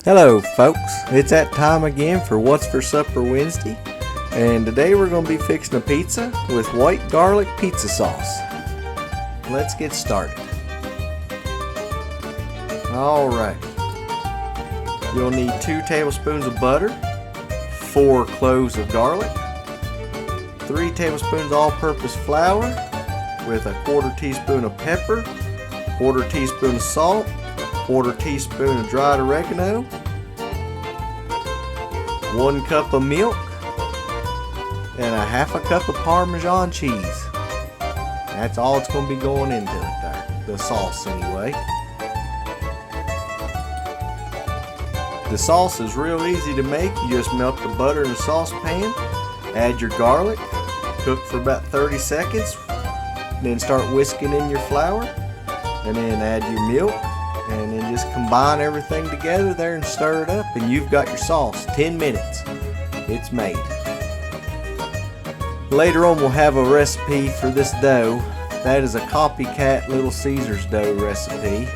Hello folks, it's that time again for What's for Supper Wednesday, and today we're going to be fixing a pizza with white garlic pizza sauce. Let's get started. Alright, you'll need 2 tablespoons of butter, 4 cloves of garlic, 3 tablespoons all-purpose flour with a 1/4 teaspoon of pepper, 1/4 teaspoon of salt, 1/4 teaspoon of dried oregano, 1 cup of milk, and a 1/2 cup of Parmesan cheese. That's all it's going to be going into it there, the sauce anyway. The sauce is real easy to make. You just melt the butter in a saucepan, add your garlic, cook for about 30 seconds, then start whisking in your flour, and then add your milk, and then just combine everything together there and stir it up, and you've got your sauce. 10 minutes, it's made. Later on we'll have a recipe for this dough. That is a copycat Little Caesars dough recipe.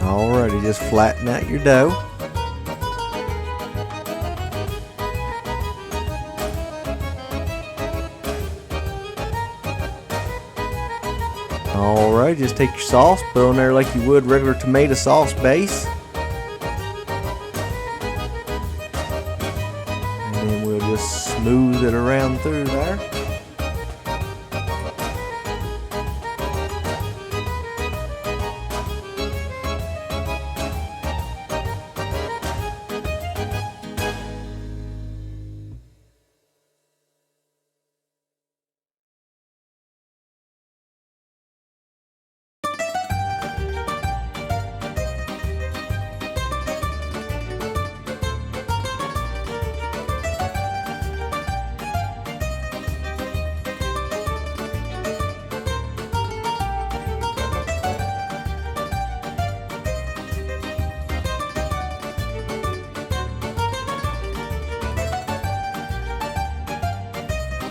Alrighty, just flatten out your dough. Alright, just take your sauce, put it on there like you would regular tomato sauce base. And then we'll just smooth it around through there.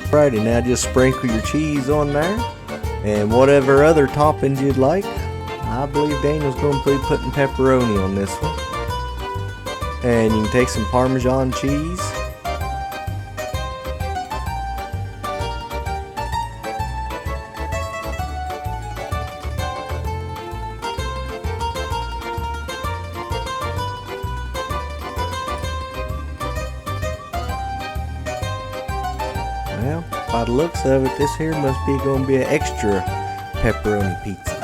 Alrighty, now just sprinkle your cheese on there and whatever other toppings you'd like. I believe Daniel's going to be putting pepperoni on this one. And you can take some Parmesan cheese. Well, by the looks of it, this here must be going to be an extra pepperoni pizza.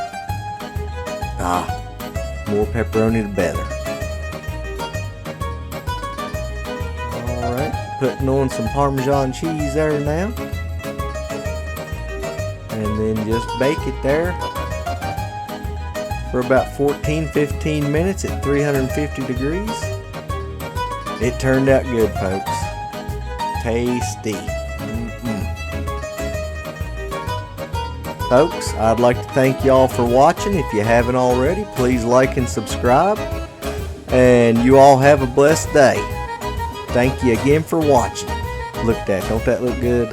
More pepperoni the better. Alright, putting on some Parmesan cheese there now. And then just bake it there for about 14-15 minutes at 350 degrees. It turned out good, folks. Tasty. Folks, I'd like to thank y'all for watching. If you haven't already, please like and subscribe. And you all have a blessed day. Thank you again for watching. Look at that. Don't that look good?